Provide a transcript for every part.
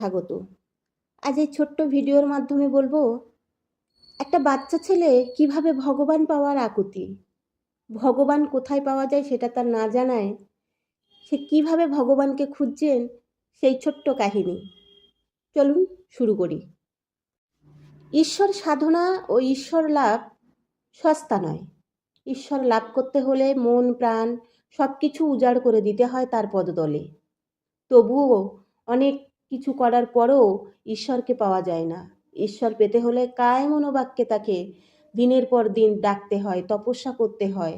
স্বাগত। আজ এই ছোট্ট ভিডিওর মাধ্যমে বলবো একটা বাচ্চা ছেলে কিভাবে ভগবান পাওয়ার আকুতি, ভগবান কোথায় পাওয়া যায় সেটা তার না জানায় সে কিভাবে ভগবানকে খুঁজছেন সেই ছোট্ট কাহিনী। চলুন শুরু করি। ঈশ্বর সাধনা ও ঈশ্বর লাভ সস্তা নয়। ঈশ্বর লাভ করতে হলে মন প্রাণ সব কিছু উজাড় করে দিতে হয় তার পদতলে। তবুও অনেক কিছু করার পরও ঈশ্বরকে পাওয়া যায় না। ঈশ্বর পেতে হলে কায় মনোবাক্যে তাকে দিনের পর দিন ডাকতে হয়, তপস্যা করতে হয়,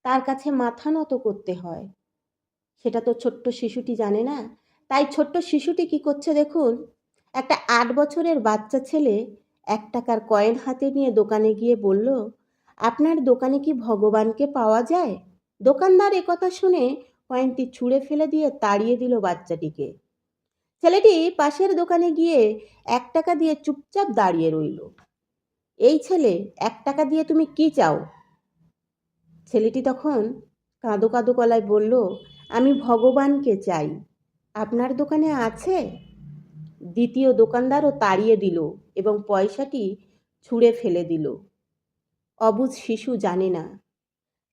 তার কাছে মাথা নত করতে হয়। সেটা তো ছোট্ট শিশুটি জানে না। তাই ছোট্ট শিশুটি কি করছে দেখুন। একটা ৮ বছরের বাচ্চা ছেলে ১ টাকার কয়েন হাতে নিয়ে দোকানে গিয়ে বলল, আপনার দোকানে কি ভগবানকে পাওয়া যায়? দোকানদার একথা শুনে কয়েনটি ছুঁড়ে ফেলে দিয়ে তাড়িয়ে দিল বাচ্চাটিকে। ছেলেটি পাশের দোকানে গিয়ে ১ টাকা দিয়ে চুপচাপ দাঁড়িয়ে রইল। এই ছেলে, ১ টাকা দিয়ে তুমি কি চাও? ছেলেটি তখন কাঁদো কাঁদো গলায় বলল, আমি ভগবানকে চাই। আপনার দোকানে আছে? দ্বিতীয় দোকানদারও তাড়িয়ে দিল এবং পয়সাটি ছুঁড়ে ফেলে দিল। অবুঝ শিশু জানে না,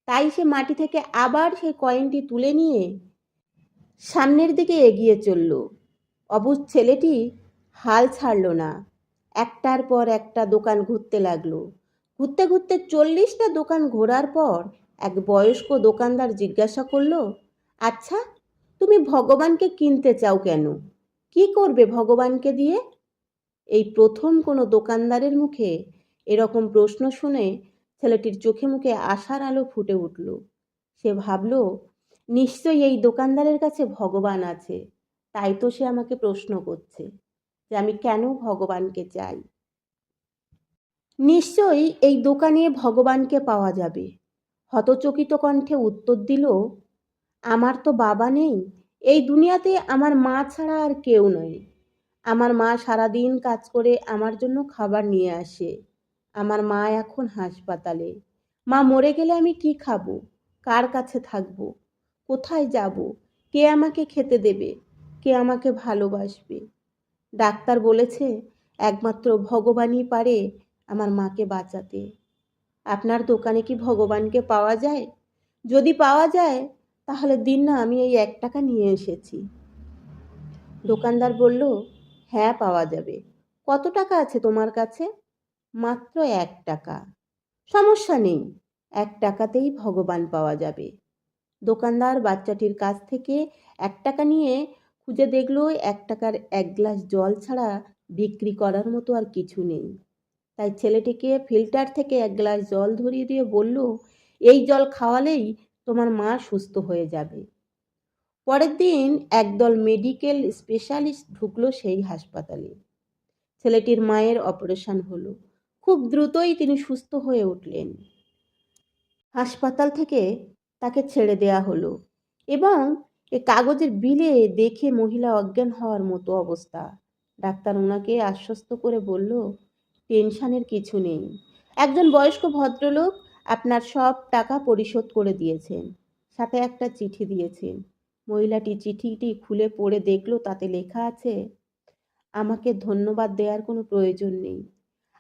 তাই সে মাটি থেকে আবার সেই কয়েনটি তুলে নিয়ে সামনের দিকে এগিয়ে চলল। অবুঝ ছেলেটি হাল ছাড়ল না। একটার পর একটা দোকান ঘুরতে লাগলো। ঘুরতে ঘুরতে ৪০টা দোকান ঘোরার পর এক বয়স্ক দোকানদার জিজ্ঞাসা করল, আচ্ছা, তুমি ভগবানকে কিনতে চাও কেন? কি করবে ভগবানকে দিয়ে? এই প্রথম কোনো দোকানদারের মুখে এরকম প্রশ্ন শুনে ছেলেটির চোখে মুখে আশার আলো ফুটে উঠল। সে ভাবল, নিশ্চয়ই এই দোকানদারের কাছে ভগবান আছে, তাই তো সে আমাকে প্রশ্ন করছে যে আমি কেন ভগবানকে চাই। নিশ্চয়ই এই দোকানে ভগবানকে পাওয়া যাবে। হতচকিত কণ্ঠে উত্তর দিল, আমার তো বাবা নেই, এই দুনিয়াতে আমার মা ছাড়া আর কেউ নয়। আমার মা সারাদিন কাজ করে আমার জন্য খাবার নিয়ে আসে। আমার মা এখন হাসপাতালে। মা মরে গেলে আমি কি খাবো? কার কাছে থাকবো? কোথায় যাব? কে আমাকে খেতে দেবে? কে আমাকে ভালোবাসবে? ডাক্তার বলেছে একমাত্র ভগবানই পারে আমার মাকে বাঁচাতে। আপনার দোকানে কি ভগবানকে পাওয়া যায়? যদি পাওয়া যায় তাহলে দিন না, আমি এই ১ টাকা নিয়ে এসেছি। দোকানদার বলল, হ্যাঁ পাওয়া যাবে। কত টাকা আছে তোমার কাছে? মাত্র ১ টাকা। সমস্যা নেই, ১ টাকাতেই ভগবান পাওয়া যাবে। দোকানদার বাচ্চাটির কাছ থেকে ১ টাকা নিয়ে খুঁজে দেখল ১ টাকার ১ গ্লাস জল ছাড়া বিক্রি করার মতো আর কিছু নেই। তাই ছেলেটিকে ফিল্টার থেকে ১ গ্লাস জল ধরিয়ে দিয়ে বলল, এই জল খাওয়ালেই তোমার মা সুস্থ হয়ে যাবে। পরের দিন একদল মেডিকেল স্পেশালিস্ট ঢুকলো সেই হাসপাতালে। ছেলেটির মায়ের অপারেশন হলো। খুব দ্রুতই তিনি সুস্থ হয়ে উঠলেন। হাসপাতাল থেকে তাকে ছেড়ে দেয়া হলো এবং এ কাগজের বিলে দেখে মহিলা অজ্ঞান হওয়ার মতো অবস্থা। ডাক্তার ওনাকে আশ্বস্ত করে বলল, টেনশনের কিছু নেই। একজন বয়স্ক ভদ্রলোক আপনার সব টাকা পরিশোধ করে দিয়েছেন, সাথে একটা চিঠি দিয়েছেন। মহিলাটি চিঠিটি খুলে পড়ে দেখল, তাতে লেখা আছে, আমাকে ধন্যবাদ দেওয়ার কোনো প্রয়োজন নেই।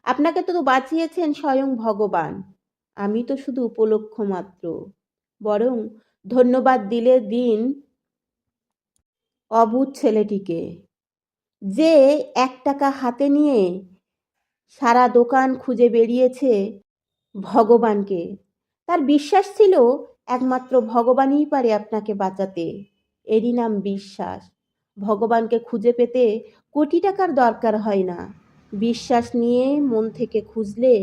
আপনাকে তো বাঁচিয়েছেন স্বয়ং ভগবান। আমি তো শুধু উপলক্ষ মাত্র। বরং ধন্যবাদ দিন অবুঝ ছেলেটিকে, যে ১ টাকা হাতে নিয়ে সারা দোকান খুঁজে বেরিয়েছে ভগবানকে। তার বিশ্বাস ছিল একমাত্র ভগবানই পারে আপনাকে বাঁচাতে। এরই নাম বিশ্বাস। ভগবানকে খুঁজে পেতে কোটি টাকার দরকার হয় না। বিশ্বাস নিয়ে মন থেকে খুঁজলে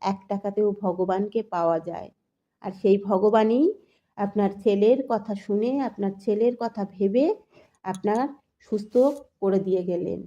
১ টাকাতেও ভগবানকে পাওয়া যায়। আর সেই ভগবানই আপনার ছেলের কথা শুনে, আপনার ছেলের কথা ভেবে আপনার সুস্থ করে দিয়ে গেলেন।